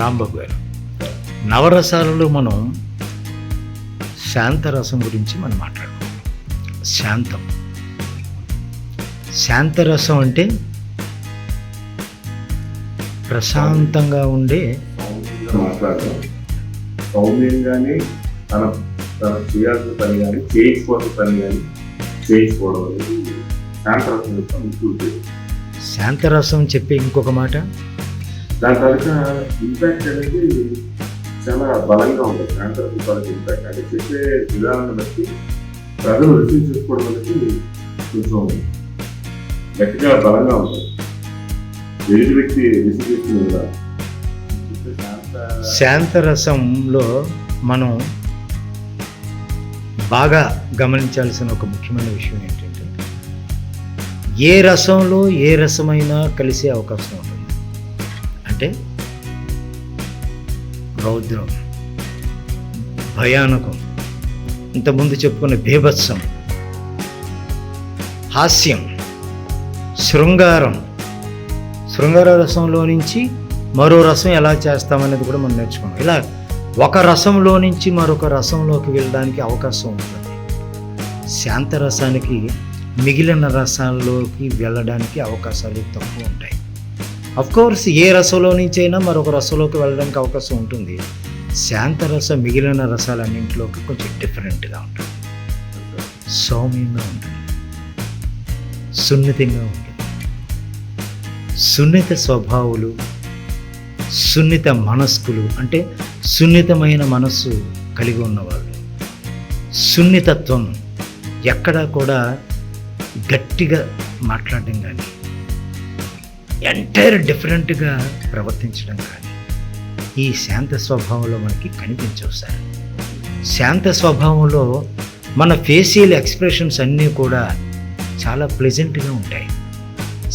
రాంబాబు గారు, నవరసాలలో మనం శాంతరసం గురించి మనం మాట్లాడుకుంటాం. శాంతరసం అంటే ప్రశాంతంగా ఉండే, మాట్లాడటం, సౌమ్యంగానే తన చేయాల్సిన పని కానీ చేయించుకోవాల్సిన పని కానీ చేయించుకోవడం అనేది శాంతరసం యొక్క ముఖ్య ఉద్దేశం. శాంతరసం చెప్పే ఇంకొక మాట, దాని తాలూకా ఇంపాక్ట్ అనేది చాలా బలంగా ఉంటుంది. శాంతరసం తాలూకా ఇంపాక్ట్ అంటే చెప్పే విధానాన్ని బట్టి ప్రజలు రిసీవ్ చేసుకోవడం అనేది కొంచెం గట్టిగా బలంగా ఉంటుంది. ఎదుటి వ్యక్తి రిసీవ్ చేసుకునే విధానం. శాంతరసంలో మనం బాగా గమనించాల్సిన ఒక ముఖ్యమైన విషయం ఏంటంటే, ఏ రసంలో ఏ రసమైనా కలిసే అవకాశం ఉంటుంది. అంటే రౌద్రం, భయానకం, ఇంతకుముందు చెప్పుకున్న బీభత్సం, హాస్యం, శృంగార రసంలో నుంచి మరో రసం ఎలా చేస్తామనేది కూడా మనం నేర్చుకున్నాం. ఇలా ఒక రసంలో నుంచి మరొక రసంలోకి వెళ్ళడానికి అవకాశం ఉంటుంది. శాంతరసానికి మిగిలిన రసాల్లోకి వెళ్ళడానికి అవకాశాలు తక్కువ ఉంటాయి. అఫ్కోర్స్ ఏ రసంలో నుంచి అయినా మరొక రసంలోకి వెళ్ళడానికి అవకాశం ఉంటుంది. శాంతరసం మిగిలిన రసాలన్నింటిలోకి కొంచెం డిఫరెంట్గా ఉంటుంది, సౌమ్యంగా ఉంటుంది, సున్నితంగా ఉంటుంది. సున్నిత స్వభావులు, సున్నిత మనస్కులు అంటే సున్నితమైన మనస్సు కలిగి ఉన్నవాళ్ళు. సున్నితత్వం, ఎక్కడా కూడా గట్టిగా మాట్లాడడం కానీ, ఎంటైర్ డిఫరెంట్గా ప్రవర్తించడం కానీ ఈ శాంత స్వభావంలో మనకి కనిపించవు సార్. శాంత స్వభావంలో మన ఫేషియల్ ఎక్స్ప్రెషన్స్ అన్నీ కూడా చాలా ప్లెజెంట్గా ఉంటాయి.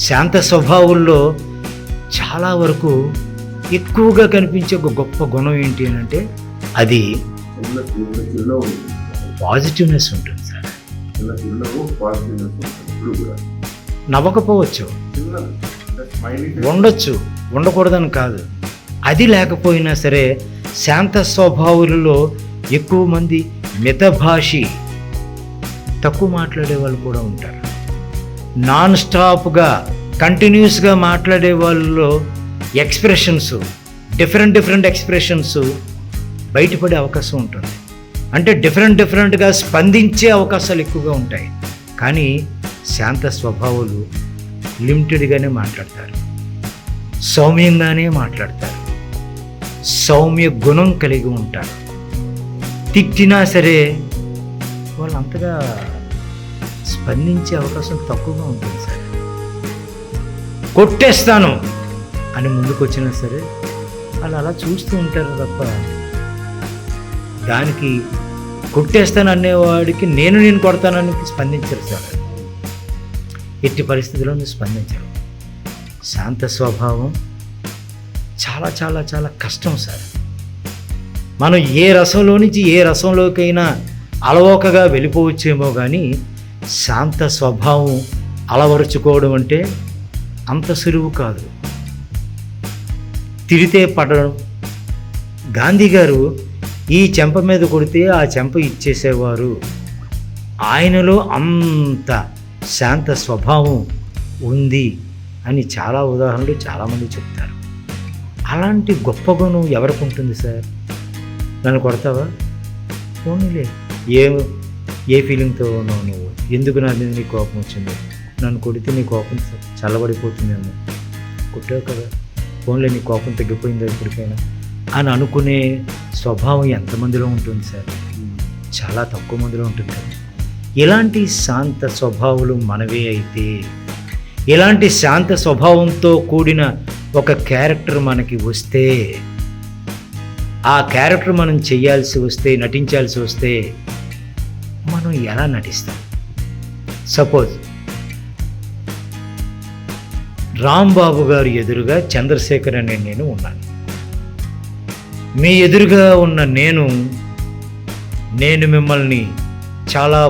శాంత స్వభావంలో చాలా వరకు ఎక్కువగా కనిపించే ఒక గొప్ప గుణం ఏంటి అని అంటే అది పాజిటివ్నెస్ ఉంటుంది సార్. నవ్వకపోవచ్చు, ఉండొచ్చు, ఉండకూడదని కాదు, అది లేకపోయినా సరే శాంత స్వభావులలో ఎక్కువ మంది మితభాషి, తక్కువ మాట్లాడే వాళ్ళు కూడా ఉంటారు. నాన్ స్టాప్గా కంటిన్యూస్గా మాట్లాడే వాళ్ళలో ఎక్స్ప్రెషన్స్, డిఫరెంట్ ఎక్స్ప్రెషన్స్ బయటపడే అవకాశం ఉంటుంది. అంటే డిఫరెంట్గా స్పందించే అవకాశాలు ఎక్కువగా ఉంటాయి. కానీ శాంత స్వభావాలు లిమిటెడ్గానే మాట్లాడతారు, సౌమ్యంగానే మాట్లాడతారు, సౌమ్య గుణం కలిగి ఉంటారు. తిట్టినా సరే వాళ్ళు అంతగా స్పందించే అవకాశం తక్కువగా ఉంటుంది సార్. కొట్టేస్తాను అని ముందుకు వచ్చినా సరే వాళ్ళు అలా చూస్తూ ఉంటారు తప్ప, దానికి కొట్టేస్తాను అనేవాడికి నేను కొడతానని స్పందించరు సార్. ఎట్టి పరిస్థితుల్లోనూ స్పందించరు. శాంత స్వభావం చాలా చాలా చాలా కష్టం సార్. మనం ఏ రసంలో నుంచి ఏ రసంలోకైనా అలవోకగా వెళ్ళిపోవచ్చేమో కానీ శాంత స్వభావం అలవరుచుకోవడం అంటే అంత సులువు కాదు. తిరితే పడడం. గాంధీ గారు ఈ చెంప మీద కొడితే ఆ చెంప ఇచ్చేసేవారు. ఆయనలో అంత శాంత స్వభావం ఉంది అని చాలా ఉదాహరణలు చాలామంది చెప్తారు. అలాంటి గొప్ప గుణం ఎవరికి ఉంటుంది సార్? నన్ను కొడతావా? పోనీలే, ఏ ఫీలింగ్తో ఉన్నావు నువ్వు? ఎందుకు నా మీద నీ కోపం వచ్చింది? నన్ను కొడితే నీ కోపం చల్లబడిపోతుందేమో, కొట్టావు కదా, ఫోన్లో నీ కోపం తగ్గిపోయిందా ఇప్పటికైనా అని అనుకునే స్వభావం ఎంతమందిలో ఉంటుంది సార్? చాలా తక్కువ మందిలో ఉంటుంది కదా. ఇలాంటి శాంత స్వభావాలు మనవే అయితే, ఇలాంటి శాంత స్వభావంతో కూడిన ఒక క్యారెక్టర్ మనకి వస్తే, ఆ క్యారెక్టర్ మనం చేయాల్సి వస్తే, నటించాల్సి వస్తే మనం ఎలా నటిస్తాం? సపోజ్ రాంబాబు గారు ఎదురుగా చంద్రశేఖర్ అనే నేను ఉన్నాను. మీ ఎదురుగా ఉన్న నేను మిమ్మల్ని చాలా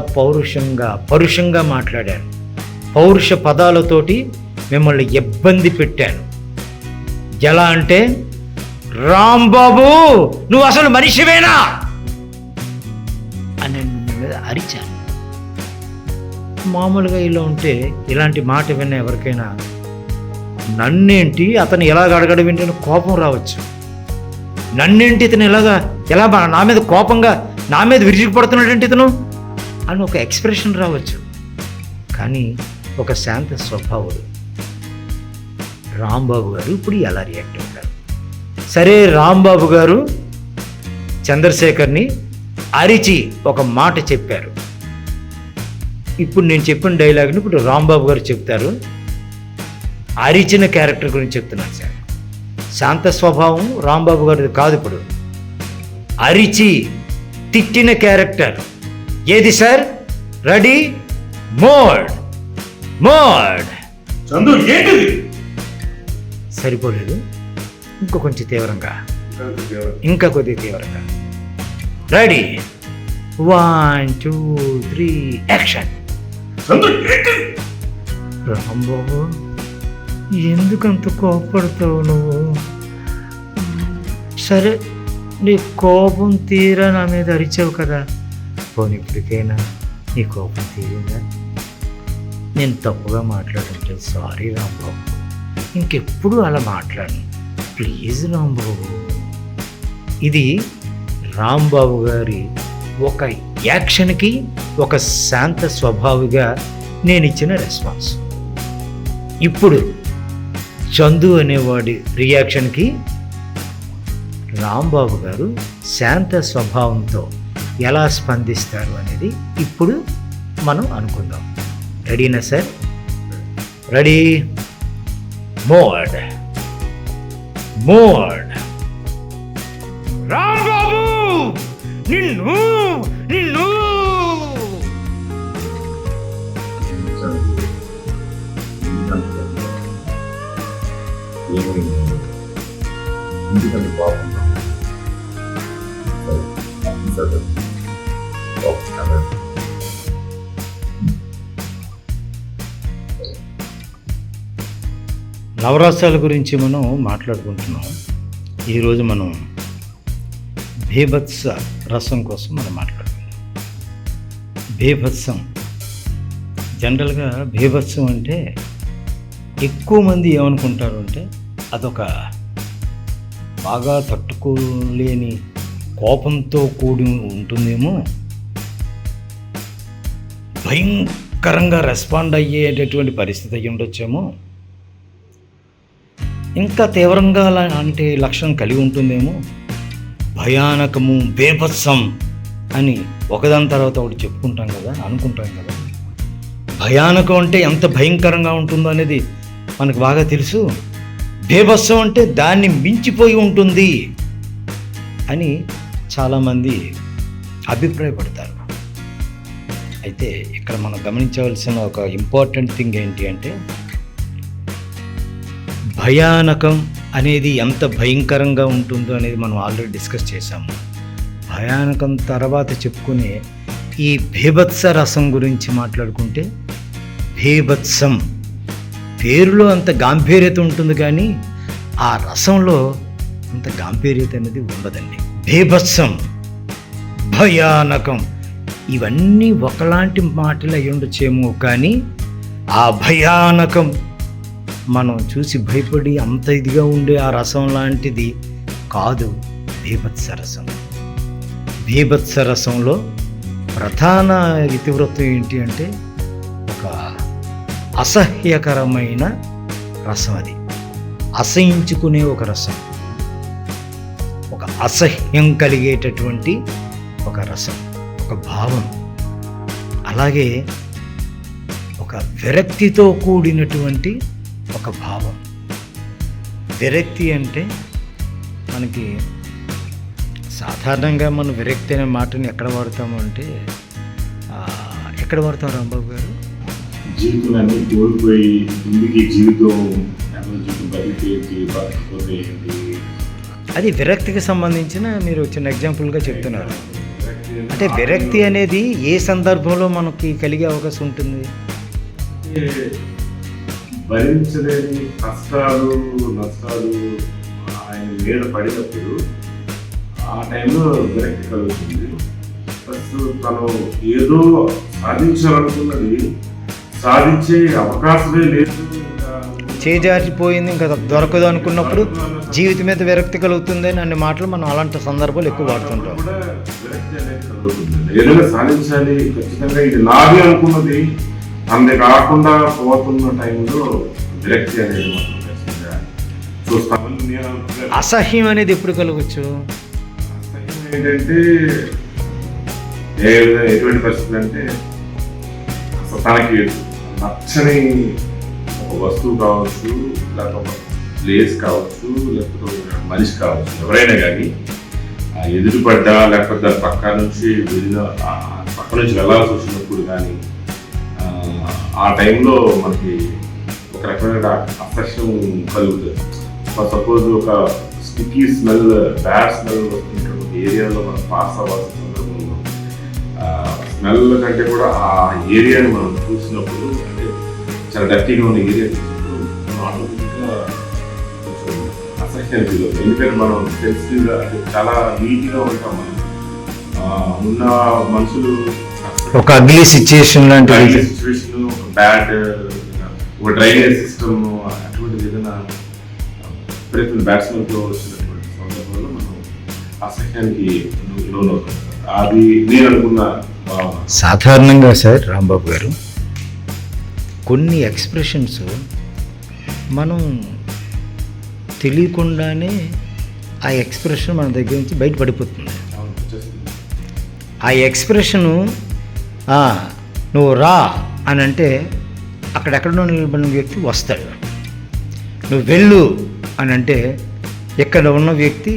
పరుషంగా మాట్లాడాను, పౌరుష పదాలతోటి మిమ్మల్ని ఇబ్బంది పెట్టాను. ఎలా అంటే రాంబాబు నువ్వు అసలు మనిషివేనా అని నీ మీద అరిచాను. మామూలుగా ఇలా ఉంటే ఇలాంటి మాట విన్న ఎవరికైనా నన్నేంటి అతను ఎలాగ అడగడం ఏంటి అని కోపం రావచ్చు. నన్నేంటి ఇతను ఎలా నా మీద కోపంగా నా మీద విరిచిపడుతున్నాడంటే ఇతను అని ఒక ఎక్స్ప్రెషన్ రావచ్చు. కానీ ఒక శాంత స్వభావుడు రాంబాబు గారు ఇప్పుడు ఎలా రియాక్ట్ అవుతారు? సరే, రాంబాబు గారు చంద్రశేఖర్ని అరిచి ఒక మాట చెప్పారు. ఇప్పుడు నేను చెప్పిన డైలాగ్ని ఇప్పుడు రాంబాబు గారు చెప్తారు. అరిచిన క్యారెక్టర్ గురించి చెప్తున్నాను సార్. శాంత స్వభావం రాంబాబు గారిది కాదు, ఇప్పుడు అరిచి తిట్టిన క్యారెక్టర్ ఏది సార్? Ready, mode. చందు ఏంటిది? సరిపోలేదు, ఇంకో కొంచెం తీవ్రంగా, ఇంకా ఇంకా కొద్దిగా తీవ్రంగా. Ready, 1 2 3 action. చందు ఏంటిది? రాంబాబు ఎందుకంత కోపడతావు నువ్వు? సరే, నీ కోపం తీరా నా మీద అరిచావు కదా, పోనీ ఇప్పటికైనా నీ కోపం తీరిందా? నేను తప్పుగా మాట్లాడుంటే సారీ రాంబాబు, ఇంకెప్పుడు అలా మాట్లాడను ప్లీజ్ రాంబాబు. ఇది రాంబాబు గారి ఒక యాక్షన్కి ఒక శాంత స్వభావిగా నేను ఇచ్చిన రెస్పాన్స్. ఇప్పుడు చందు అనేవాడి రియాక్షన్కి రాంబాబు గారు శాంత స్వభావంతో ఎలా స్పందిస్తారు అనేది ఇప్పుడు మనం అనుకుందాం. రెడీనా సార్? Ready, mode. రాంబాబు నిన్ను ఎందుకంటే పాపం నవరసాల గురించి మనం మాట్లాడుకుంటున్నాం. ఈరోజు మనం భీభత్స రసం కోసం మనం మాట్లాడుకుందాం. భీభత్సం, జనరల్గా భీభత్సం అంటే ఎక్కువ మంది ఏమనుకుంటారు అంటే అదొక బాగా తట్టుకోలేని కోపంతో కూడి ఉంటుందేమో, భయంకరంగా రెస్పాండ్ అయ్యేటటువంటి పరిస్థితి అయ్యి ఉండొచ్చేమో, ఇంకా తీవ్రంగా అంటే లక్షణం కలిగి ఉంటుందేమో, భయానకము, బేభత్సం అని ఒకదాని తర్వాత ఒకటి చెప్పుకుంటాం కదా, అనుకుంటాం కదా. భయానకం అంటే ఎంత భయంకరంగా ఉంటుందో అనేది మనకు బాగా తెలుసు. బేభత్సం అంటే దాన్ని మించిపోయి ఉంటుంది అని చాలామంది అభిప్రాయపడతారు. అయితే ఇక్కడ మనం గమనించవలసిన ఒక ఇంపార్టెంట్ థింగ్ ఏంటి అంటే, భయానకం అనేది ఎంత భయంకరంగా ఉంటుందో అనేది మనం ఆల్రెడీ డిస్కస్ చేశాము. భయానకం తర్వాత చెప్పుకునే ఈ భీభత్స రసం గురించి మాట్లాడుకుంటే, భీభత్సం పేరులో అంత గాంభీర్యత ఉంటుంది కానీ ఆ రసంలో అంత గాంభీర్యత అనేది ఉండదండి. భీభత్సం, భయానకం ఇవన్నీ ఒకలాంటి మాటలు అయి ఉండొచ్చేమో, కానీ ఆ భయానకం మనం చూసి భయపడి అంత ఇదిగా ఉండే ఆ రసం లాంటిది కాదు భీభత్స రసం. భీభత్స రసంలో ప్రధాన ఇతివృత్తం ఏంటి అంటే ఒక అసహ్యకరమైన రసం. అది అసహించుకునే ఒక రసం, ఒక అసహ్యం కలిగేటటువంటి ఒక రసం, ఒక భావం. అలాగే ఒక విరక్తితో కూడినటువంటి ఒక భావం. విరక్తి అంటే మనకి సాధారణంగా మనం విరక్తి అనే మాటని ఎక్కడ వాడతాము అంటే, ఎక్కడ వాడతాం రాంబాబు గారు? జీవితాన్ని కోల్పోయి ఇందుకు జీవితం అది విరక్తికి సంబంధించిన మీరు చిన్న ఎగ్జాంపుల్గా చెప్తున్నారు. అంటే విరక్తి అనేది ఏ సందర్భంలో మనకి కలిగే అవకాశం ఉంటుంది? భరించలేని కష్టాలు, నష్టాలు ఆయన మీద పడినప్పుడు ఆ టైంలో విరక్తి కలుగుతుంది. ప్లస్ తను ఏదో సాధించాలనుకున్నది సాధించే అవకాశమే లేదు, చేజారిపోయింది, ఇంకా దొరకదు అనుకున్నప్పుడు జీవితం మీద విరక్తి కలుగుతుంది అనే మాటలు మనం అలాంటి సందర్భాలు ఎక్కువ వాడుతుంటాం. కూడా విరక్తి అనేది కలుగుతుంది. ఏదైనా సాధించాలి, ఖచ్చితంగా ఇది నాది అనుకున్నది అందే కాకుండా పోతున్న టైంలో విరక్తి అనేది మాత్రం ఖచ్చితంగా చూస్తామని నేను అనుకుంటున్నాను. అసహ్యం అనేది ఎప్పుడు కలగచ్చు? అసహ్యం ఏంటంటే ఎటువంటి పరిస్థితి అంటే అసలు తనకి నచ్చని ఒక వస్తువు కావచ్చు, లేకపోతే ప్లేస్ కావచ్చు, లేకపోతే మనిషి కావచ్చు, ఎవరైనా కానీ ఎదురుపడ్డా లేకపోతే దాని పక్క నుంచి వెళ్ళాల్సి వచ్చినప్పుడు కానీ ఆ టైంలో మనకి ఒక రకమైన అసహ్యం కలుగుతుంది. సపోజ్ ఒక స్టిక్కీ స్మెల్, బ్యాడ్ స్మెల్ వస్తున్నటువంటి ఏరియాలో మనం పాస్ అవ్వాల్సిన సందర్భంలో స్మెల్ కంటే కూడా ఆ ఏరియాని మనం చూసినప్పుడు, అంటే చాలా డర్టీగా ఉన్న ఏరియా చూసినప్పుడు మనం ఆటోమేటిక్గా కొంచెం అసహ్యం ఫీల్ అవుతుంది. ఎందుకంటే మనం సెన్సిటివ్గా, చాలా నీట్గా ఉంటాం. మనం ఉన్న మనుషులు ఒక అగ్లీ సిచ్యుయేషన్ లాంటి సిచ్యువేషన్, బ్యాడ్ ఒక డ్రైనేజ్ సిస్టమ్, అటువంటిది ఏదైనా ప్రతి బ్యాట్స్మెన్తో వచ్చినటువంటి సందర్భంలో మనం అసహ్యానికి లోనవుతాం. అది నేను అనుకున్న భావన. సాధారణంగా సార్ రాంబాబు గారు, కొన్ని ఎక్స్ప్రెషన్స్ మనం తెలియకుండానే ఆ ఎక్స్ప్రెషన్ మన దగ్గర నుంచి బయటపడిపోతుంది. ఆ ఎక్స్ప్రెషను నువ్వు రా అని అంటే అక్కడెక్కడో నిలబడిన వ్యక్తి వస్తాడు, నువ్వు వెళ్ళు అని అంటే ఇక్కడ ఉన్న వ్యక్తి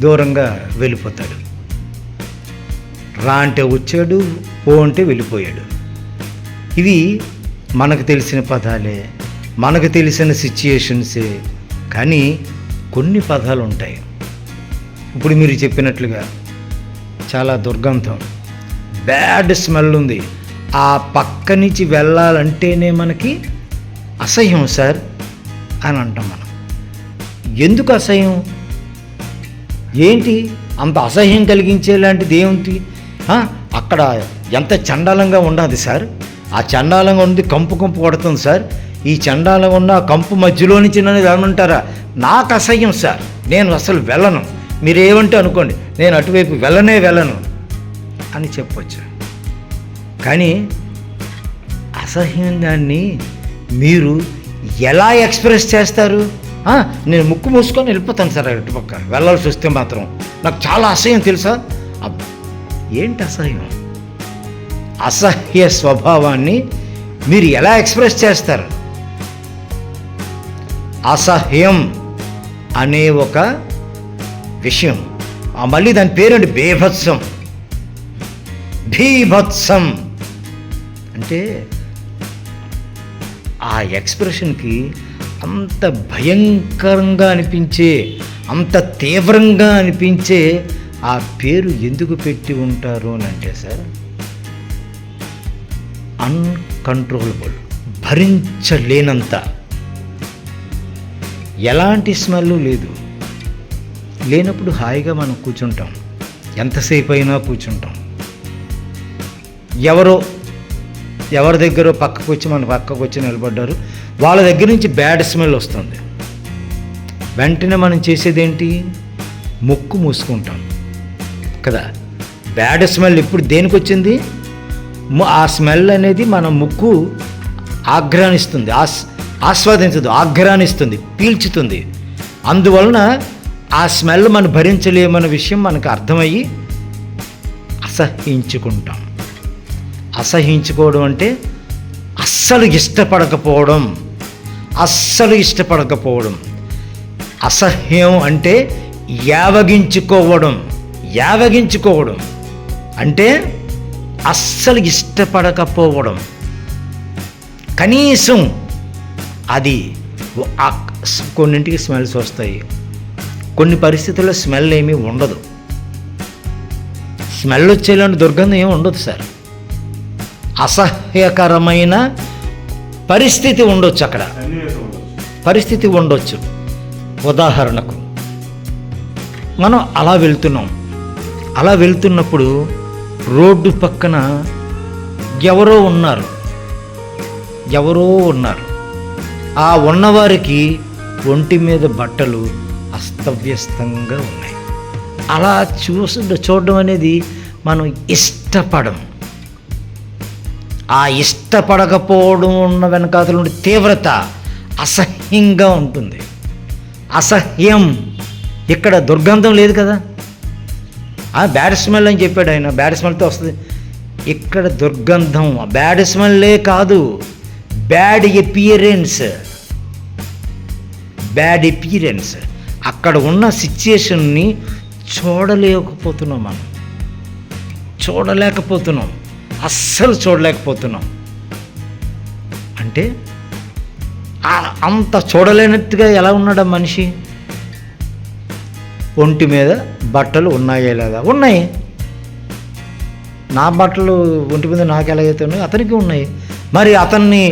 దూరంగా వెళ్ళిపోతాడు. రా అంటే వచ్చాడు, పో అంటే వెళ్ళిపోయాడు. ఇవి మనకు తెలిసిన పదాలే, మనకు తెలిసిన సిచ్యుయేషన్సే. కానీ కొన్ని పదాలు ఉంటాయి, ఇప్పుడు మీరు చెప్పినట్లుగా చాలా దుర్గంధం, బ్యాడ్ స్మెల్ ఉంది, ఆ పక్క నుంచి వెళ్ళాలంటేనే మనకి అసహ్యం సార్ అని అంటాం మనం. ఎందుకు అసహ్యం? ఏంటి అంత అసహ్యం కలిగించేలాంటిది ఏమిటి? అక్కడ ఎంత చండాలంగా ఉండదు సార్, ఆ చండాలంగా ఉంది, కంపు కొడుతుంది సార్, ఈ చండాలంగా ఉన్న కంపు మధ్యలో నుంచి నన్ను వెళ్ళమంటారా? నాకు అసహ్యం సార్, నేను అసలు వెళ్ళను, మీరేమంటే అనుకోండి, నేను అటువైపు వెళ్ళను అని చెప్పొచ్చు. కానీ అసహ్యం దాన్ని మీరు ఎలా ఎక్స్ప్రెస్ చేస్తారు? నేను ముక్కు మూసుకొని వెళ్ళిపోతాను సార్, అటుపక్క వెళ్ళాల్సి వస్తే మాత్రం నాకు చాలా అసహ్యం తెలుసా? ఏంటి అసహ్యం? అసహ్య స్వభావాన్ని మీరు ఎలా ఎక్స్ప్రెస్ చేస్తారు? అసహ్యం అనే ఒక విషయం, మళ్ళీ దాని పేరండి బీభత్సం. బీభత్సం అంటే ఆ ఎక్స్ప్రెషన్కి అంత భయంకరంగా అనిపించే, అంత తీవ్రంగా అనిపించే ఆ పేరు ఎందుకు పెట్టి ఉంటారు అని అంటే సార్, అన్కంట్రోలబుల్, భరించలేనంత, ఎలాంటి స్మెల్ లేదు, లేనప్పుడు హాయిగా మనం కూర్చుంటాం, ఎంతసేపు అయినా కూర్చుంటాం. ఎవరి దగ్గర పక్కకు వచ్చి మన పక్కకు వచ్చి నిలబడ్డారు, వాళ్ళ దగ్గర నుంచి బ్యాడ్ స్మెల్ వస్తుంది. వెంటనే మనం చేసేది ఏంటి? ముక్కు మూసుకుంటాం కదా. బ్యాడ్ స్మెల్ ఇప్పుడు దేనికి వచ్చింది? ఆ స్మెల్ అనేది మన ముక్కు ఆఘ్రానిస్తుంది, ఆస్వాదించదు, ఆఘ్రానిస్తుంది, పీల్చుతుంది. అందువలన ఆ స్మెల్ మనం భరించలేమన్న విషయం మనకు అర్థమయ్యి అసహ్యించుకుంటాం. అసహ్యించుకోవడం అంటే అస్సలు ఇష్టపడకపోవడం, అస్సలు ఇష్టపడకపోవడం. అసహ్యం అంటే యావగించుకోవడం, యావగించుకోవడం అంటే అస్సలు ఇష్టపడకపోవడం. కనీసం అది కొన్నింటికి స్మెల్స్ వస్తాయి, కొన్ని పరిస్థితుల్లో స్మెల్ ఏమీ ఉండదు. స్మెల్ వచ్చేలాంటి దుర్గంధం ఏమి ఉండదు సార్. అసహ్యకరమైన పరిస్థితి ఉండొచ్చు, అక్కడ పరిస్థితి ఉండొచ్చు. ఉదాహరణకు మనం అలా వెళ్తున్నప్పుడు రోడ్డు పక్కన ఎవరో ఉన్నారు. ఆ ఉన్నవారికి ఒంటి మీద బట్టలు అస్తవ్యస్తంగా ఉన్నాయి. అలా చూడడం అనేది మనం ఇష్టపడం. ఆ ఇష్టపడకపోవడం ఉన్న వెనకాతల నుండి తీవ్రత అసహ్యంగా ఉంటుంది. అసహ్యం. ఇక్కడ దుర్గంధం లేదు కదా, బ్యాడ్ స్మెల్ అని చెప్పాడు ఆయన, బ్యాడ్ స్మెల్తో వస్తుంది. ఇక్కడ దుర్గంధం, బ్యాడ్ స్మెల్లే కాదు, బ్యాడ్ ఎపియరెన్స్. అక్కడ ఉన్న సిచ్యుయేషన్ని చూడలేకపోతున్నాం, అస్సలు చూడలేకపోతున్నాం. అంటే అంత చూడలేనట్టుగా ఎలా ఉన్నాడు ఆ మనిషి? ఒంటి మీద బట్టలు ఉన్నాయా లేదా? ఉన్నాయి. నా బట్టలు ఒంటి మీద నాకు ఎలాగైతే ఉన్నాయో అతనికి ఉన్నాయి. మరి అతన్ని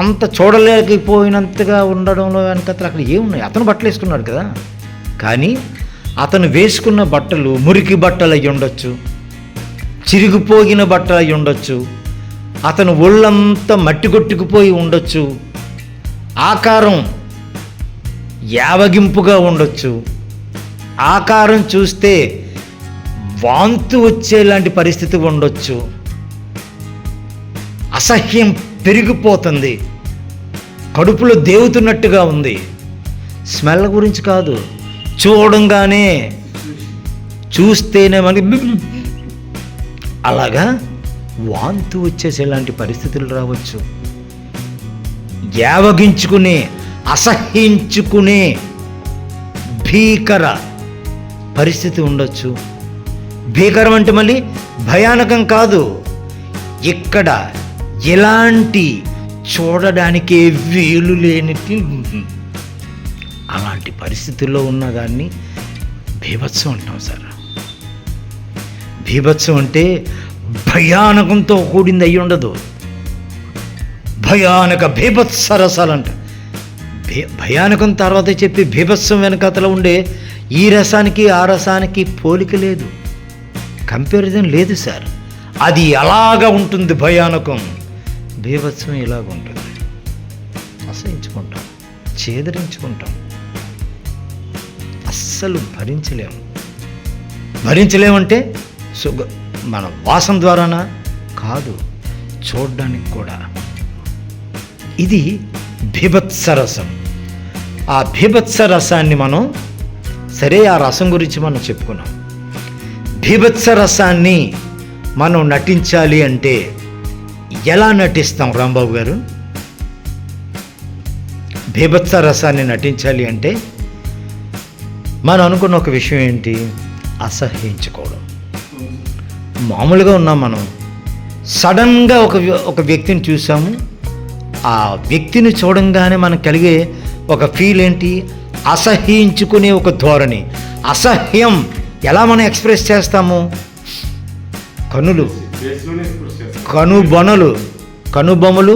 అంత చూడలేకపోయినంతగా ఉండడంలో వెనకతలు అక్కడ ఏమున్నాయి? అతను బట్టలు వేసుకున్నాడు కదా. కానీ అతను వేసుకున్న బట్టలు మురికి బట్టలు అయి ఉండొచ్చు, చిరిగిపోగిన బట్టలు అయి ఉండొచ్చు, అతను ఒళ్ళంతా మట్టి కొట్టుకుపోయి ఉండొచ్చు, ఆకారం యావగింపుగా ఉండొచ్చు, ఆకారం చూస్తే వాంతు వచ్చేలాంటి పరిస్థితి ఉండొచ్చు, అసహ్యం పెరిగిపోతుంది, కడుపులో దేవుతున్నట్టుగా ఉంది. స్మెల్ గురించి కాదు, చూడంగానే చూస్తేనే మనకి అలాగా వాంతు వచ్చేసేలాంటి పరిస్థితులు రావచ్చు. యావగించుకునే, అసహ్యించుకునే భీకర పరిస్థితి ఉండొచ్చు. భీకరం అంటే మళ్ళీ భయానకం కాదు, ఇక్కడ ఎలాంటి చూడడానికే వీలు లేనిటి అలాంటి పరిస్థితుల్లో ఉన్నదాన్ని బీభత్సం అంటాం సార్. బీభత్సం అంటే భయానకంతో కూడింది అయి ఉండదు, భయానక బీభత్సరసాలు అంట. భయానకం తర్వాత చెప్పి బీభత్సం వెనకాతల ఉండే ఈ రసానికి ఆ రసానికి పోలిక లేదు, కంపారిజన్ లేదు సార్. అది అలాగా ఉంటుంది భయానకం, బీభత్సం ఇలాగ ఉంటుంది. అసహించుకుంటాం, చేదరించుకుంటాం, అస్సలు భరించలేమంటే మన వాసన ద్వారానా కాదు, చూడడానికి కూడా. ఇది బీభత్సరసం. ఆ బీభత్సరసాన్ని మనం సరే, ఆ రసం గురించి మనం చెప్పుకున్నాం. బీభత్సరసాన్ని మనం నటించాలి అంటే ఎలా నటిస్తాం రాంబాబు గారు? బీభత్సరసాన్ని నటించాలి అంటే మనం అనుకున్న ఒక విషయం ఏంటి? అసహ్యించుకోవడం. మామూలుగా ఉన్నాం మనం, సడన్గా ఒక వ్యక్తిని చూసాము, ఆ వ్యక్తిని చూడంగానే మనకు కలిగే ఒక ఫీల్ ఏంటి? అసహ్యించుకునే ఒక ధోరణి. అసహ్యం ఎలా మనం ఎక్స్ప్రెస్ చేస్తాము? కనులు, కనుబొమలు,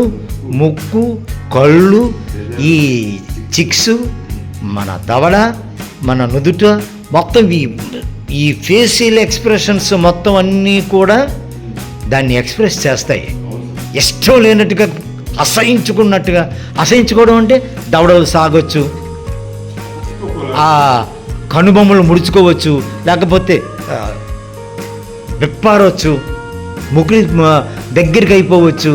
ముక్కు, కళ్ళు, ఈ చిక్స్, మన దవడ, మన నుదుట, మొత్తం ఈ ఫేషియల్ ఎక్స్ప్రెషన్స్ మొత్తం అన్నీ కూడా దాన్ని ఎక్స్ప్రెస్ చేస్తాయి. ఇష్టం లేనట్టుగా, అసహించుకున్నట్టుగా. అసహించుకోవడం అంటే దవడలు సాగొచ్చు, ఆ కనుబొమ్మలు ముడుచుకోవచ్చు, లేకపోతే విప్పారవచ్చు, ముక్కు దగ్గరికి అయిపోవచ్చు,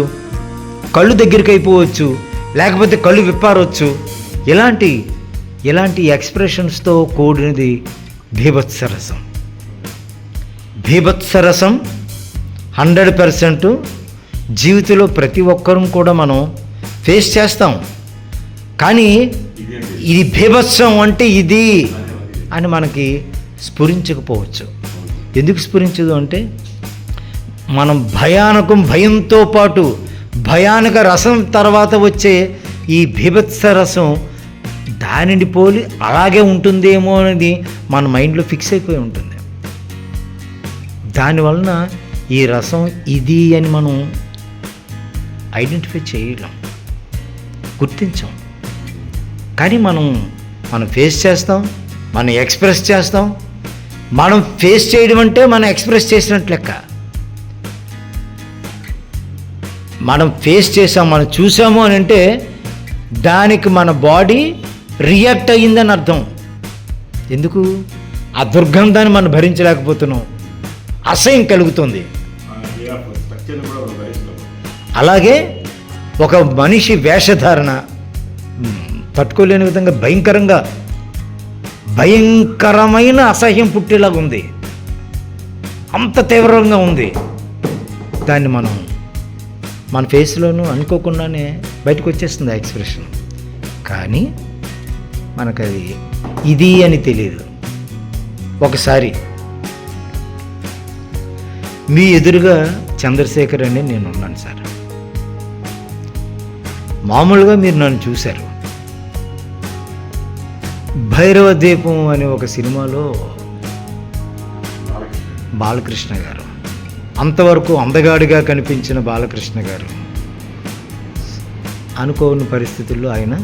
కళ్ళు దగ్గరికి అయిపోవచ్చు, లేకపోతే కళ్ళు విప్పారవచ్చు. ఇలాంటి ఎక్స్ప్రెషన్స్తో కూడినది బీభత్సరసం. బీభత్సరసం 100% జీవితంలో ప్రతి ఒక్కరూ కూడా మనం ఫేస్ చేస్తాం. కానీ ఇది బీభత్సం అంటే ఇది అని మనకి స్ఫురించకపోవచ్చు. ఎందుకు స్ఫురించదు అంటే మనం భయంతో పాటు భయానక రసం తర్వాత వచ్చే ఈ బీభత్స రసం దానిని పోలి అలాగే ఉంటుందేమో అనేది మన మైండ్లో ఫిక్స్ అయిపోయి ఉంటుంది. దానివలన ఈ రసం ఇది అని మనం ఐడెంటిఫై చేయలేం, గుర్తించాం. కానీ మనం ఫేస్ చేస్తాం, మనం ఎక్స్ప్రెస్ చేస్తాం. మనం ఫేస్ చేయడం అంటే మనం ఎక్స్ప్రెస్ చేసినట్లు లెక్క. మనం ఫేస్ చేసాం, మనం చూసాము అని అంటే దానికి మన బాడీ రియాక్ట్ అయ్యిందని అర్థం. ఎందుకు? ఆ దుర్గంధాన్ని మనం భరించలేకపోతున్నాం, అసహ్యం కలుగుతుంది. అలాగే ఒక మనిషి వేషధారణ తట్టుకోలేని విధంగా భయంకరమైన అసహ్యం పుట్టేలాగా ఉంది, అంత తీవ్రంగా ఉంది. దాన్ని మన ఫేస్లోనూ అనుకోకుండానే బయటకు వచ్చేస్తుంది ఆ ఎక్స్ప్రెషన్. కానీ మనకది ఇది అని తెలియదు. ఒకసారి మీ ఎదురుగా చంద్రశేఖర్ అని నేను ఉన్నాను సార్. మామూలుగా మీరు నన్ను చూశారు. భైరవ దీపం అనే ఒక సినిమాలో బాలకృష్ణ గారు, అంతవరకు అందగాడిగా కనిపించిన బాలకృష్ణ గారు అనుకోని పరిస్థితుల్లో ఆయన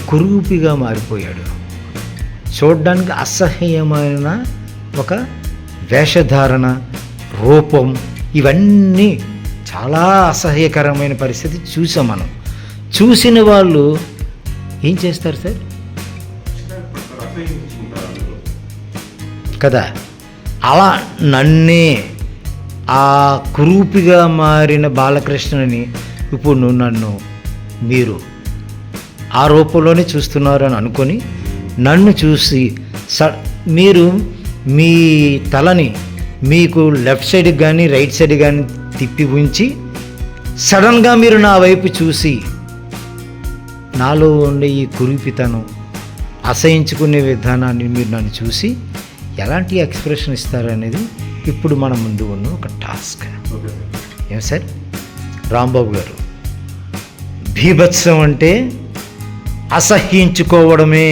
కురూపిగా మారిపోయాడు. చూడ్డానికి అసహ్యమైన ఒక వేషధారణ, రూపం, ఇవన్నీ చాలా అసహ్యకరమైన పరిస్థితి చూసాం. మనం చూసిన వాళ్ళు ఏం చేస్తారు సార్ కదా? అలా నన్నే ఆ కురూపిగా మారిన బాలకృష్ణని ఇప్పుడు నన్ను మీరు ఆ రూపంలోనే చూస్తున్నారు అని అనుకొని నన్ను చూసి మీరు మీ తలని మీకు లెఫ్ట్ సైడ్కి కానీ రైట్ సైడ్ కానీ తిప్పి ఉంచి సడన్గా మీరు నా వైపు చూసి నాలో ఉండే ఈ కురూపితనం, అసహించుకునే విధానాన్ని మీరు నన్ను చూసి ఎలాంటి ఎక్స్ప్రెషన్ ఇస్తారనేది ఇప్పుడు మన ముందు ఉన్న ఒక టాస్క్. ఏం సార్ రాంబాబు గారు, బీభత్సం అంటే అసహ్యించుకోవడమే.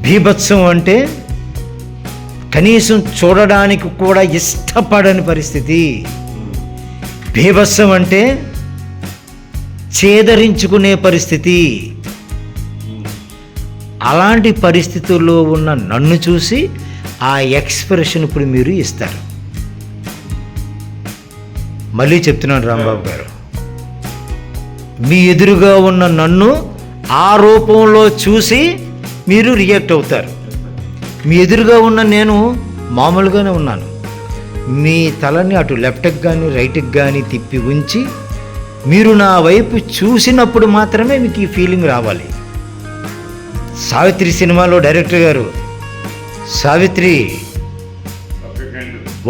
బీభత్సం అంటే కనీసం చూడడానికి కూడా ఇష్టపడని పరిస్థితి. బీభత్సం అంటే చేదరించుకునే పరిస్థితి. అలాంటి పరిస్థితుల్లో ఉన్న నన్ను చూసి ఆ ఎక్స్ప్రెషన్ ఇప్పుడు మీరు ఇస్తారు. మళ్ళీ చెప్తున్నాను రాంబాబు గారు, మీ ఎదురుగా ఉన్న నన్ను ఆ రూపంలో చూసి మీరు రియాక్ట్ అవుతారు. మీ ఎదురుగా ఉన్న నేను మామూలుగానే ఉన్నాను. మీ తలని అటు లెఫ్ట్కి కానీ రైట్కి కానీ తిప్పి ఉంచి మీరు నా వైపు చూసినప్పుడు మాత్రమే మీకు ఈ ఫీలింగ్ రావాలి. సావిత్రి సినిమాలో డైరెక్టర్ గారు, సావిత్రి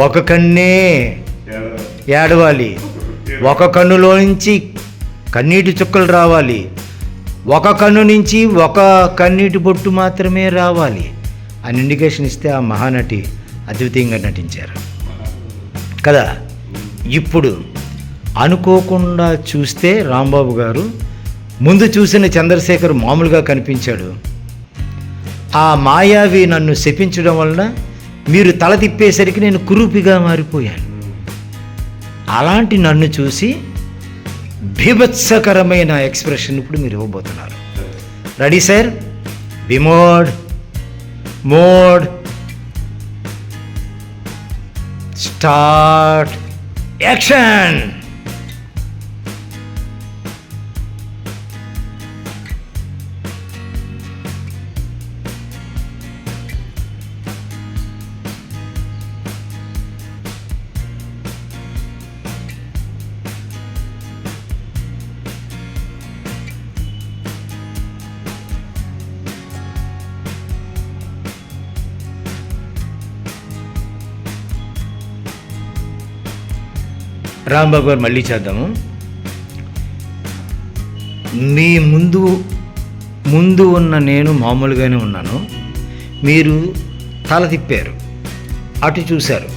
ఒక కన్నే ఏడవాలి, ఒక కన్నులో నుంచి కన్నీటి చుక్కలు రావాలి, ఒక కన్ను నుంచి ఒక కన్నీటి బొట్టు మాత్రమే రావాలి అని ఇండికేషన్ ఇస్తే ఆ మహానటి అద్వితీయంగా నటించారు కదా. ఇప్పుడు అనుకోకుండా చూస్తే రాంబాబు గారు ముందు చూసిన చంద్రశేఖర్ మామూలుగా కనిపించాడు. ఆ మాయావి నన్ను శపించడం వలన మీరు తల తిప్పేసరికి నేను కురూపిగా మారిపోయాను. అలాంటి నన్ను చూసి బీభత్సకరమైన ఎక్స్ప్రెషన్ ఇప్పుడు మీరు ఇవ్వబోతున్నారు. Ready sir? బిమోడ్ మోడ్ స్టార్ట్ యాక్షన్. రాంబాబు గారు మళ్ళీ చేద్దాము. మీ ముందు ఉన్న నేను మామూలుగానే ఉన్నాను. మీరు తల తిప్పారు, అటు చూశారు.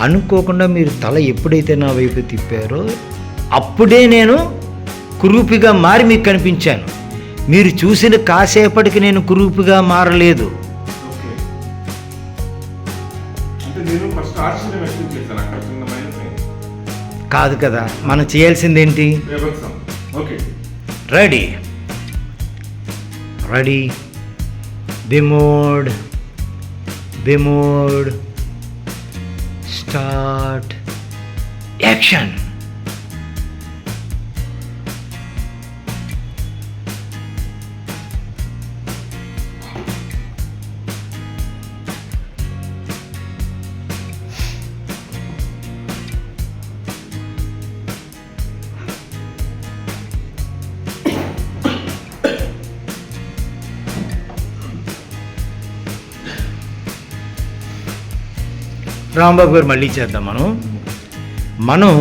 అనుకోకుండా మీరు తల ఎప్పుడైతే నా వైపు తిప్పారో అప్పుడే నేను కురూపిగా మారి మీకు కనిపించాను. మీరు చూసిన కాసేపటికి నేను కురూపిగా మారలేదు. కాదు కదా, మనం చేయాల్సింది ఏంటి? రెడీ బిమోడ్ బెమోడ్ స్టార్ట్ యాక్షన్. రాంబాబు గారు మళ్ళీ చేద్దాం. మనం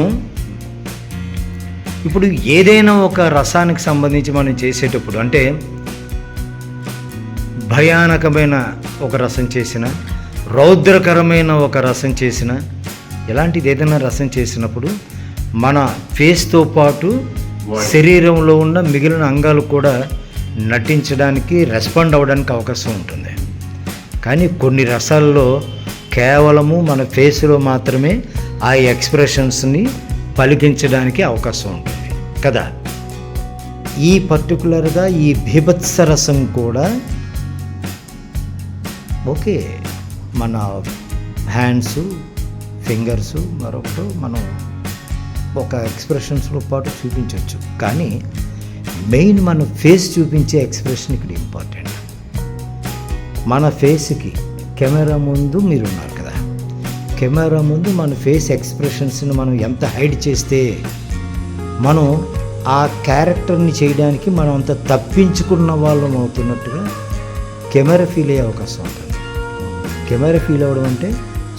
ఇప్పుడు ఏదైనా ఒక రసానికి సంబంధించి మనం చేసేటప్పుడు, అంటే భయానకమైన ఒక రసం చేసిన, రౌద్రకరమైన ఒక రసం చేసిన, ఇలాంటిది ఏదైనా రసం చేసినప్పుడు మన ఫేస్తో పాటు శరీరంలో ఉన్న మిగిలిన అంగాలు కూడా నటించడానికి, రెస్పాండ్ అవ్వడానికి అవకాశం ఉంటుంది. కానీ కొన్ని రసాల్లో కేవలము మన ఫేస్లో మాత్రమే ఆ ఎక్స్ప్రెషన్స్ని పలికించడానికి అవకాశం ఉంటుంది కదా. ఈ పర్టికులర్గా ఈ బీభత్స రసం కూడా ఓకే, మన హ్యాండ్స్, ఫింగర్స్, మరొకటి మనం ఒక ఎక్స్ప్రెషన్స్లో పాటు చూపించవచ్చు. కానీ మెయిన్ మన ఫేస్ చూపించే ఎక్స్ప్రెషన్ ఇక్కడ ఇంపార్టెంట్. మన ఫేస్కి కెమెరా ముందు మీరు ఉన్నారు కదా, కెమెరా ముందు మన ఫేస్ ఎక్స్ప్రెషన్స్ని మనం ఎంత హైడ్ చేస్తే మనం ఆ క్యారెక్టర్ని చేయడానికి మనం అంత తప్పించుకున్న వాళ్ళం అవుతున్నట్టుగా కెమెరా ఫీల్ అయ్యే అవకాశం ఉంటుంది. కెమెరా ఫీల్ అవ్వడం అంటే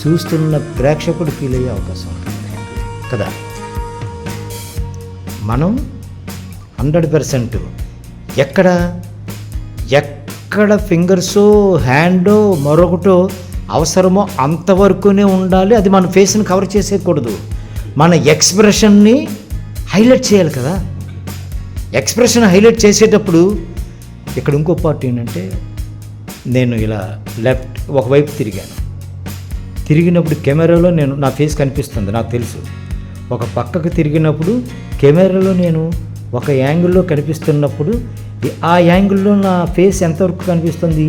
చూస్తున్న ప్రేక్షకుడు ఫీల్ అయ్యే అవకాశం ఉంటుంది కదా. మనం 100% ఎక్కడ ఫింగర్సో, హ్యాండో, మరొకటో అవసరమో అంతవరకునే ఉండాలి. అది మన ఫేస్ని కవర్ చేసేయకూడదు. మన ఎక్స్ప్రెషన్ని హైలైట్ చేయాలి కదా. ఎక్స్ప్రెషన్ హైలైట్ చేసేటప్పుడు ఇక్కడ ఇంకో పార్ట్ ఏంటంటే, నేను ఇలా లెఫ్ట్ ఒకవైపు తిరిగినప్పుడు కెమెరాలో నా ఫేస్ కనిపిస్తుంది, నాకు తెలుసు. ఒక పక్కకు తిరిగినప్పుడు కెమెరాలో నేను ఒక యాంగిల్లో కనిపిస్తున్నప్పుడు ఆ యాంగిల్లో నా ఫేస్ ఎంతవరకు కనిపిస్తుంది,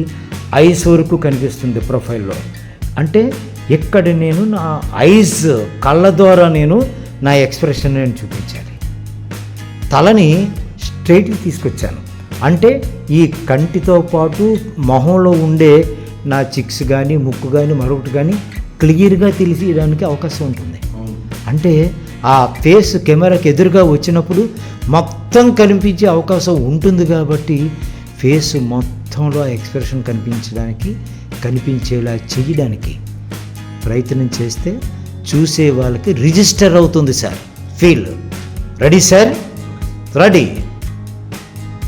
ఐస్ వరకు కనిపిస్తుంది ప్రొఫైల్లో. అంటే ఇక్కడ నేను నా ఐస్, కళ్ళ ద్వారా నేను నా ఎక్స్ప్రెషన్ నేను చూపించాలి. తలని స్ట్రైట్కి తీసుకొచ్చాను అంటే ఈ కంటితో పాటు మొహంలో ఉండే నా చిక్స్ కానీ, ముక్కు కానీ, మరొకటి కానీ క్లియర్గా తెలిసేయడానికి అవకాశం ఉంటుంది. అంటే ఆ ఫేస్ కెమెరాకి ఎదురుగా వచ్చినప్పుడు మొత్తం కనిపించే అవకాశం ఉంటుంది. కాబట్టి ఫేస్ మొత్తంలో ఆ ఎక్స్ప్రెషన్ కనిపించేలా చేయడానికి ప్రయత్నం చేస్తే చూసే వాళ్ళకి రిజిస్టర్ అవుతుంది sir feel. Ready sir? Ready.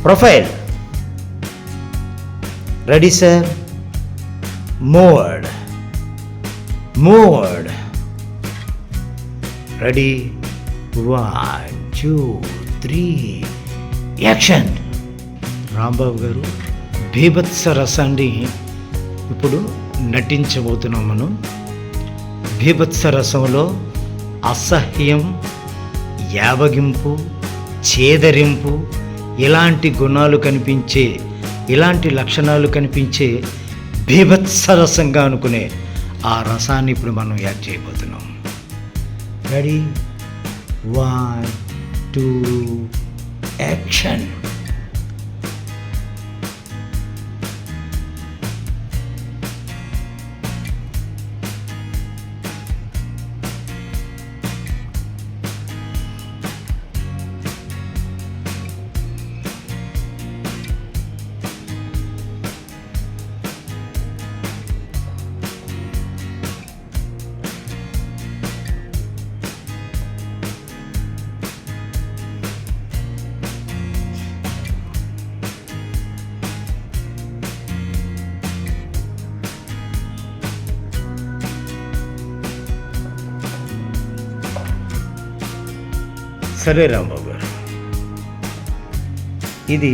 Profile ready sir? Mode ready. 1 2 3 action. Rambabu గారు బీభత్స రసాన్ని ఇప్పుడు నటించబోతున్నాం మనం. బీభత్స రసంలో అసహ్యం, యావగింపు, చేదరింపు ఇలాంటి గుణాలు కనిపించే, ఇలాంటి లక్షణాలు కనిపించే బీభత్స రసంగా అనుకునే ఆ రసాన్ని ఇప్పుడు మనం యాడ్ చేయబోతున్నాం. రెడీ. 1 2 యాక్షన్. సరే రాంబాబు గారు, ఇది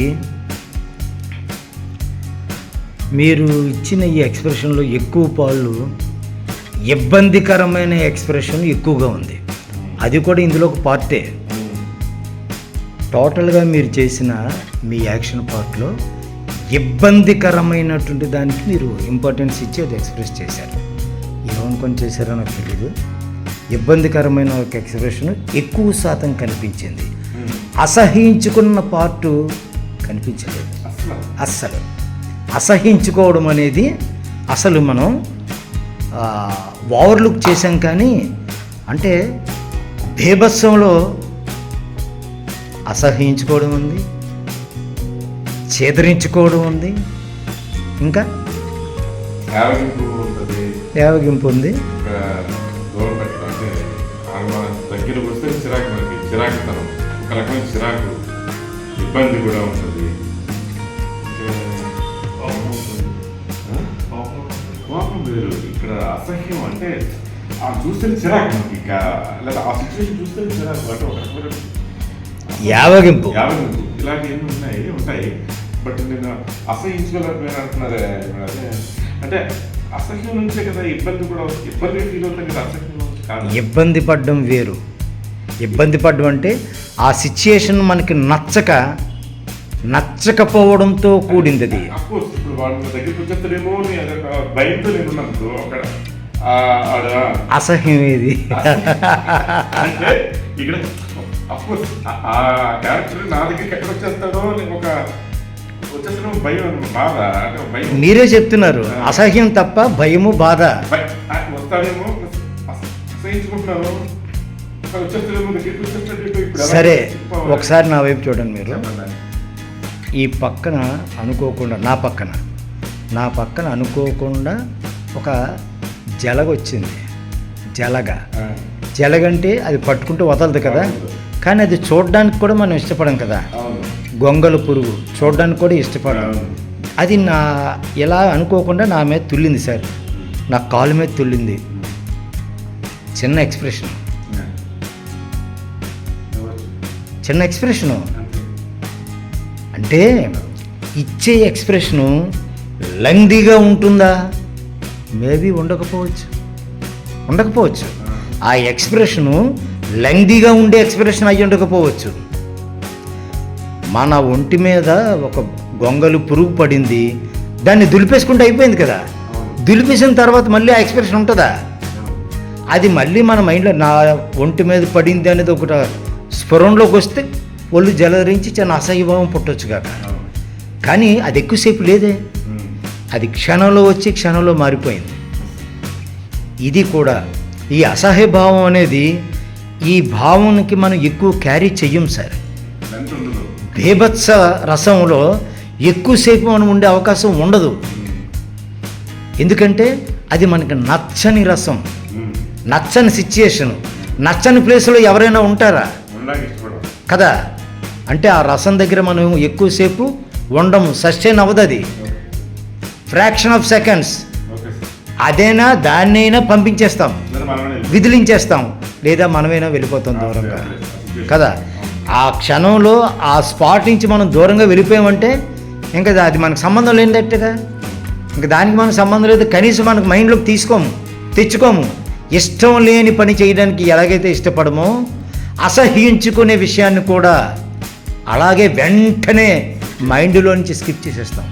మీరు ఇచ్చిన ఈ ఎక్స్ప్రెషన్లో ఎక్కువ పాళ్ళు ఇబ్బందికరమైన ఎక్స్ప్రెషన్ ఎక్కువగా ఉంది. అది కూడా ఇందులో ఒక పార్టే. టోటల్గా మీరు చేసిన మీ యాక్షన్ పార్ట్లో ఇబ్బందికరమైనటువంటి దానికి మీరు ఇంపార్టెన్స్ ఇచ్చి అది ఎక్స్ప్రెస్ చేశారు. ఏమనుకొని చేశారో నాకు తెలీదు. ఇబ్బందికరమైన ఒక ఎక్స్ప్రెషన్ ఎక్కువ శాతం కనిపించింది. అసహించుకున్న పార్టు కనిపించలేదు అస్సలు. అసహించుకోవడం అనేది అసలు మనం ఓవర్లుక్ చేశాం. కానీ అంటే బీభత్సంలో అసహించుకోవడం ఉంది, చేదరించుకోవడం ఉంది, ఇంకా యావగింపు ఉంది. దగ్గరకు వస్తే చిరాకు, మనకి చిరాకుతనం, ఒక రకమైన చిరాకు, ఇబ్బంది కూడా ఉంటుంది. కోపం వేరు, ఇక్కడ అసహ్యం అంటే ఆ చూస్తే చిరాకు మనకి, లేదా ఆ సిచ్యువేషన్ చూస్తే చిరాకు అంటే ఒక రకమైన యావగింపు ఇలాంటివి ఉంటాయి. బట్ నేను అసహించుకోలేకపోయాను అంటున్నారే, అంటే అసహ్యం నుంచే కదా ఇబ్బంది కూడా, ఇబ్బంది ఫీల్ అవుతాం కదా, అసహ్యం నుంచి కాదు. ఇబ్బంది పడడం వేరు. ఇబ్బంది పడడం అంటే ఆ సిచ్యుయేషన్ మనకి నచ్చకపోవడంతో కూడింది అది. అఫ్కోర్స్ ఇప్పుడు వాళ్ళ దగ్గరికి వచ్చేస్తారేమో భయంతో నేను ఉన్నాను అక్కడ. అసహ్యం ఇది అంటే ఇక్కడ అఫ్కోర్స్ ఆ క్యారెక్టర్ నా దగ్గరికి ఎక్కడ వచ్చేస్తాడో నేను ఒక వచ్చేస్తాడో భయం, బాధ, అంటే భయం. మీరే చెప్తున్నారు, అసహ్యం తప్ప భయము బాధ. వస్తాడేమో అసహించుకుంటున్నాను, వచ్చేస్తాడేమో దగ్గరికి వచ్చేస్తాడు. సరే ఒకసారి నా వైపు చూడండి మీరు. ఈ పక్కన అనుకోకుండా నా పక్కన అనుకోకుండా ఒక జలగ వచ్చింది. జలగంటే అది పట్టుకుంటూ వదలదు కదా, కానీ అది చూడడానికి కూడా మనం ఇష్టపడం కదా. గొంగళ పురుగు చూడడానికి కూడా ఇష్టపడం. అది ఎలా అనుకోకుండా నా మీద తుల్లింది సార్, నా కాలు మీద తుల్లింది. చిన్న ఎక్స్ప్రెషను అంటే ఇచ్చే ఎక్స్ప్రెషను లెంగ్దీగా ఉంటుందా? మేబీ ఉండకపోవచ్చు. ఆ ఎక్స్ప్రెషను లెంగ్దీగా ఉండే ఎక్స్ప్రెషన్ అయ్యి ఉండకపోవచ్చు. మన ఒంటి మీద ఒక గొంగలు పురుగు పడింది, దాన్ని దులిపేసుకుంటే అయిపోయింది కదా. దులిపేసిన తర్వాత మళ్ళీ ఆ ఎక్స్ప్రెషన్ ఉంటుందా? అది మళ్ళీ మన మైండ్లో నా ఒంటి మీద పడింది అనేది ఒకటి స్ఫురణలోకి వస్తే ఒళ్ళు జలరించి చిన్న అసహ్యభావం పుట్టొచ్చు కాక. కానీ అది ఎక్కువసేపు లేదే, అది క్షణంలో వచ్చి క్షణంలో మారిపోయింది. ఇది కూడా ఈ అసహ్యభావం అనేది, ఈ భావానికి మనం ఎక్కువ క్యారీ చెయ్యం సార్. బీభత్స రసంలో ఎక్కువసేపు మనం ఉండే అవకాశం ఉండదు. ఎందుకంటే అది మనకి నచ్చని రసం, నచ్చని సిచ్యుయేషను, నచ్చని ప్లేస్లో ఎవరైనా ఉంటారా కదా. అంటే ఆ రసం దగ్గర మనం ఎక్కువసేపు ఉండము, సస్టైన్ అవ్వదు. అది ఫ్రాక్షన్ ఆఫ్ సెకండ్స్. అదేనా దాన్నైనా పంపించేస్తాం, విదిలించేస్తాం, లేదా మనమైనా వెళ్ళిపోతాం దూరంగా కదా. ఆ క్షణంలో ఆ స్పాట్ నుంచి మనం దూరంగా వెళ్ళిపోయామంటే ఇంకా అది మనకు సంబంధం లేనిదట్టుగా, ఇంకా దానికి మనకు సంబంధం లేదు. కనీసం మనకు మైండ్లోకి తెచ్చుకోము. ఇష్టం లేని పని చేయడానికి ఎలాగైతే ఇష్టపడమో, అసహ్యించుకునే విషయాన్ని కూడా అలాగే వెంటనే మైండ్లో నుంచి స్కిప్ చేసేస్తాం.